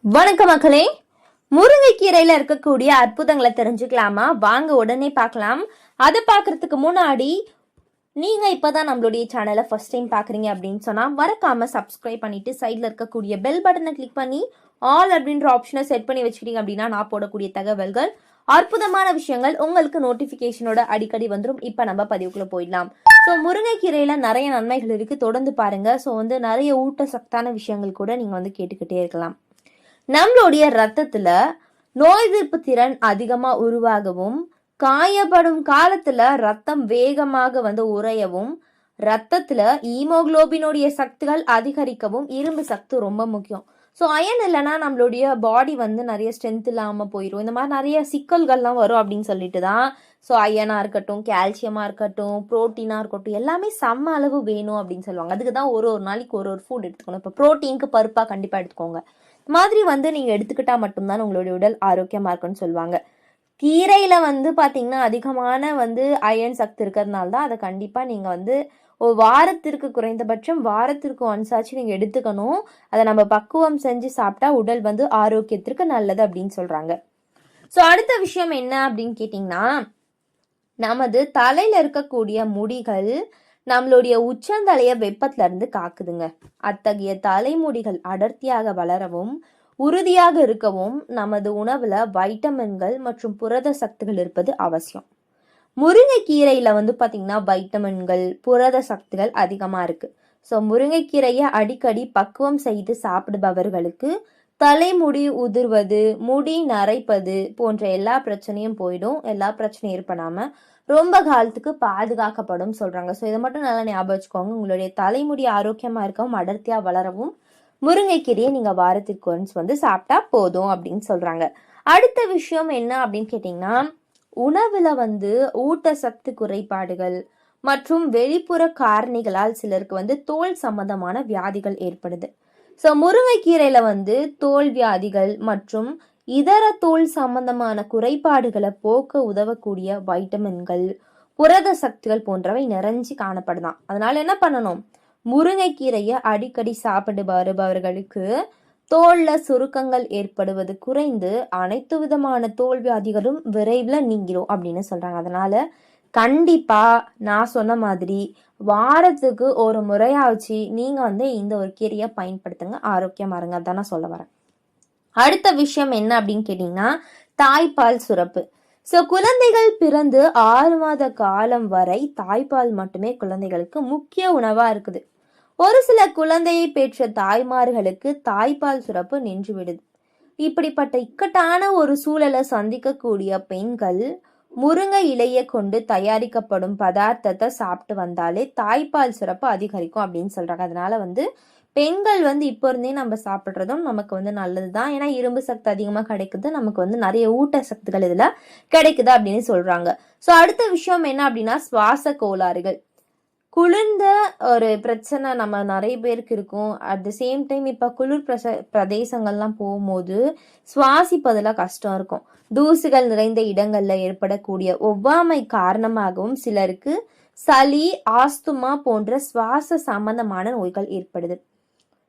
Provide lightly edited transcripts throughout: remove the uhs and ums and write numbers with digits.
வணக்கம் மக்களே. முருங்கைக்கீரையில இருக்கக்கூடிய அற்புதங்களை தெரிஞ்சுக்கலாமா? வாங்க உடனே பார்க்கலாம். அதை பார்க்கறதுக்கு முன்னாடி நீங்க இப்பதான் நம்மளுடைய சேனலை ஃபர்ஸ்ட் டைம் பாக்குறீங்க அப்படின்னு சொன்னா மறக்காம சப்ஸ்கிரைப் பண்ணிட்டு சைட்ல இருக்கக்கூடிய பெல் பட்டனை கிளிக் பண்ணி ஆல் அப்படின்ற ஆப்ஷனை செட் பண்ணி வச்சுக்கிட்டீங்க அப்படின்னா நான் போடக்கூடிய தகவல்கள், அற்புதமான விஷயங்கள் உங்களுக்கு நோட்டிபிகேஷனோட அடிக்கடி வந்துடும். இப்ப நம்ம பதிவுக்குள்ள போயிடலாம். ஸோ முருங்கைக்கீரையில நிறைய நன்மைகள் இருக்கு, தொடர்ந்து பாருங்க. ஸோ நிறைய ஊட்டச்சத்தான விஷயங்கள் கூட நீங்க கேட்டுக்கிட்டே இருக்கலாம். நம்மளுடைய ரத்தத்துல நோய் எதிர்ப்பு திறன் அதிகமா உருவாகவும், காயப்படும் காலத்துல ரத்தம் வேகமாக உறையவும், ரத்தத்துல ஈமோகுளோபினுடைய சக்திகள் அதிகரிக்கவும் இரும்பு சக்தி ரொம்ப முக்கியம். ஸோ அயன் இல்லைன்னா நம்மளுடைய பாடி நிறைய ஸ்ட்ரென்த் இல்லாமல் போயிடும். இந்த மாதிரி நிறைய சிக்கல்கள்லாம் வரும் அப்படின்னு சொல்லிட்டு தான் ஸோ அயனாக இருக்கட்டும், கால்சியமாக இருக்கட்டும், ப்ரோட்டீனாக இருக்கட்டும், எல்லாமே சம அளவு வேணும் அப்படின்னு சொல்லுவாங்க. அதுக்கு தான் ஒரு நாளைக்கு ஒரு ஃபுட் எடுத்துக்கணும். இப்போ ப்ரோட்டீனுக்கு பருப்பாக கண்டிப்பாக எடுத்துக்கோங்க. மாதிரி நீங்கள் எடுத்துக்கிட்டா மட்டும்தான் உங்களுடைய உடல் ஆரோக்கியமாக இருக்குன்னு சொல்லுவாங்க. கீரையில பார்த்தீங்கன்னா அதிகமான அயன் சக்தி இருக்கிறதுனால தான் அதை கண்டிப்பாக நீங்கள் ஒரு வாரத்திற்கு குறைந்தபட்சம் வாரத்திற்கு ஒன்ஸாச்சு நீங்கள் எடுத்துக்கணும். அதை நம்ம பக்குவம் செஞ்சு சாப்பிட்டா உடல் ஆரோக்கியத்திற்கு நல்லது அப்படின்னு சொல்றாங்க. ஸோ அடுத்த விஷயம் என்ன அப்படின்னு கேட்டிங்கன்னா, நமது தலையில இருக்கக்கூடிய முடிகள் நம்மளுடைய உச்சந்தலைய வெப்பத்துல இருந்து காக்குதுங்க. அத்தகைய தலைமுடிகள் அடர்த்தியாக வளரவும் உறுதியாக இருக்கவும் நமது உணவுல வைட்டமின்கள் மற்றும் புரத சக்திகள் இருப்பது அவசியம். முருங்கைக்கீரையில பாத்தீங்கன்னா வைட்டமின்கள், புரத சக்திகள் அதிகமா இருக்கு. ஸோ முருங்கைக்கீரையை அடிக்கடி பக்குவம் செய்து சாப்பிடுபவர்களுக்கு தலைமுடி உதிர்வது, முடி நரைப்பது போன்ற எல்லா பிரச்சனையும் போயிடும். எல்லா பிரச்சனையும் ஏற்படாம ரொம்ப காலத்துக்கு பாதுகாக்கப்படும் சொல்றாங்க. ஸோ இதை மட்டும் நல்லா ஞாபகம் வச்சுக்கோங்க. உங்களுடைய தலைமுடி ஆரோக்கியமா இருக்கவும் அடர்த்தியா வளரவும் முருங்கைக்கீரையை நீங்க வாரத்திற்கு ஒன்ஸ் சாப்பிட்டா போதும் அப்படின்னு சொல்றாங்க. அடுத்த விஷயம் என்ன அப்படின்னு கேட்டீங்கன்னா, உணவுல ஊட்டச்சத்து குறைபாடுகள் மற்றும் வெளிப்புற காரணிகளால் சிலருக்கு தோல் சம்பந்தமான வியாதிகள் ஏற்படுது. ஸோ முருங்கைக்கீரையில தோல் வியாதிகள் மற்றும் இதர தோல் சம்பந்தமான குறைபாடுகளை போக்க உதவக்கூடிய வைட்டமின்கள், புரத சக்திகள் போன்றவை நிறைஞ்சு காணப்படுதான். அதனால என்ன பண்ணணும், முருங்கைக்கீரையை அடிக்கடி சாப்பிட்டு வருபவர்களுக்கு தோல்ல சுருக்கங்கள் ஏற்படுவது குறைந்து அனைத்து விதமான தோல் வியாதிகளும் விரைவில் நீங்கிரும் அப்படின்னு சொல்றாங்க. அதனால கண்டிப்பா நான் சொன்ன மாதிரி வாரத்துக்கு ஒரு முறையாச்சு நீங்க இந்த ஒரு கீரையை பயன்படுத்துங்க, ஆரோக்கியமா இருங்க. அதான் நான் சொல்ல வரேன். அடுத்த விஷயம் என்ன அப்படின்னு கேட்டீங்கன்னா, தாய்ப்பால் சுரப்பு. ஸோ குழந்தைகள் பிறந்து 6 மாத காலம் வரை தாய்ப்பால் மட்டுமே குழந்தைகளுக்கு முக்கிய உணவா இருக்குது. ஒரு சில குழந்தையை பெற்ற தாய்மார்களுக்கு தாய்ப்பால் சுரப்பு நின்று விடுது. இப்படிப்பட்ட இக்கட்டான ஒரு சூழலை சந்திக்கக்கூடிய பெண்கள் முருங்கை இலையை கொண்டு தயாரிக்கப்படும் பதார்த்தத்தை சாப்பிட்டு வந்தாலே தாய்ப்பால் சுரப்பு அதிகரிக்கும் அப்படின்னு சொல்றாங்க. அதனால பெண்கள் இப்போ இருந்தே நம்ம சாப்பிட்றதும் நமக்கு நல்லதுதான். ஏன்னா இரும்பு சக்தி அதிகமா கிடைக்குது, நமக்கு நிறைய ஊட்ட சக்திகள் இதுல கிடைக்குது அப்படின்னு சொல்றாங்க. ஸோ அடுத்த விஷயம் என்ன அப்படின்னா, சுவாச கோளாறுகள். குளிர்ந்த ஒரு பிரச்சனை நம்ம நிறைய பேருக்கு இருக்கும். அட் த சேம் டைம் இப்ப குளிர் பிரதேசங்கள்லாம் போகும்போது சுவாசிப்பதுல கஷ்டம் இருக்கும். தூசுகள் நிறைந்த இடங்கள்ல ஏற்படக்கூடிய ஒவ்வாமை காரணமாகவும் சிலருக்கு சளி, ஆஸ்துமா போன்ற சுவாச சம்பந்தமான நோய்கள் ஏற்படுது.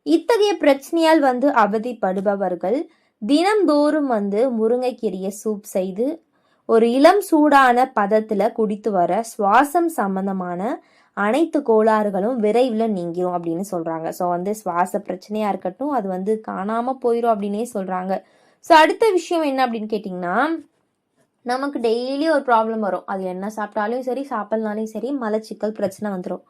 இத்தகைய பிரச்சனையால் அவதிப்படுபவர்கள் தினம்தோறும் முருங்கைக்கீரையை சூப் செய்து ஒரு இளம் சூடான பதத்துல குடித்து வர சுவாசம் சம்பந்தமான அனைத்து கோளாறுகளும் விரைவில் நீங்கிரும் அப்படின்னு சொல்றாங்க. ஸோ சுவாச பிரச்சனையா இருக்கட்டும், அது காணாம போயிடும் அப்படின்னே சொல்றாங்க. ஸோ அடுத்த விஷயம் என்ன அப்படின்னு கேட்டிங்கன்னா, நமக்கு டெய்லி ஒரு ப்ராப்ளம் வரும். அது என்ன சாப்பிட்டாலும் சரி, சாப்பிடனாலும் சரி, மலச்சிக்கல் பிரச்சனை வந்துடும்.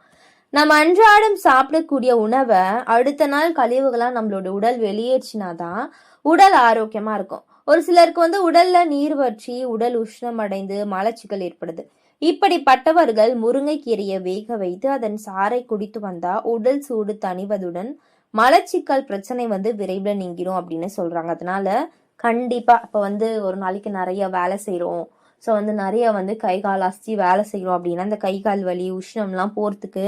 நம்ம அன்றாடம் சாப்பிடக்கூடிய உணவை அடுத்த நாள் கழிவுகளாக நம்மளோட உடல் வெளியேற்றினாதான் உடல் ஆரோக்கியமா இருக்கும். ஒரு சிலருக்கு உடல்ல நீர் வற்றி உடல் உஷ்ணம் அடைந்து மலச்சிக்கல் ஏற்படுது. இப்படிப்பட்டவர்கள் முருங்கைக்கீரையை வேக வைத்து அதன் சாறை குடித்து வந்தா உடல் சூடு தணிவதுடன் மலச்சிக்கல் பிரச்சனை விரைவில் நீங்கிரும் அப்படின்னு சொல்றாங்க. அதனால கண்டிப்பா இப்ப ஒரு நாளைக்கு நிறைய வேலை செய்யறோம், ஸோ நிறைய கை கால் அசைச்சு வேலை செய்யறோம் அப்படின்னா அந்த கை கால் வலி, உஷ்ணம்லாம் போறதுக்கு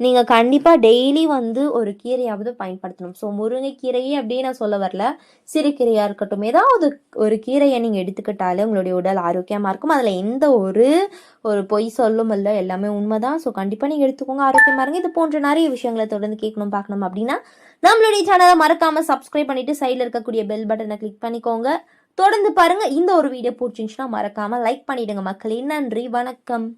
நீங்கள் கண்டிப்பாக டெய்லி வந்து ஒரு கீரையாவது பயன்படுத்தணும். ஸோ முருங்கைக்கீரையே அப்படியே நான் சொல்ல வரல, சிறுகீரையாக இருக்கட்டும், ஏதாவது ஒரு கீரையை நீங்கள் எடுத்துக்கிட்டாலே உங்களுடைய உடல் ஆரோக்கியமாக இருக்கும். அதில் எந்த ஒரு பொய் சொல்லும் இல்லை, எல்லாமே உண்மைதான். ஸோ கண்டிப்பாக நீங்கள் எடுத்துக்கோங்க, ஆரோக்கியமாக இருங்க. இது போன்ற நிறைய விஷயங்களை தொடர்ந்து கேட்கணும் பார்க்கணும் அப்படின்னா நம்மளுடைய சேனலை மறக்காமல் சப்ஸ்கிரைப் பண்ணிவிட்டு சைடில் இருக்கக்கூடிய பெல் பட்டனை கிளிக் பண்ணிக்கோங்க. தொடர்ந்து பாருங்கள். இந்த ஒரு வீடியோ பிடிச்சிருந்துச்சுன்னா மறக்காமல் லைக் பண்ணிவிடுங்க மக்களே. நன்றி, வணக்கம்.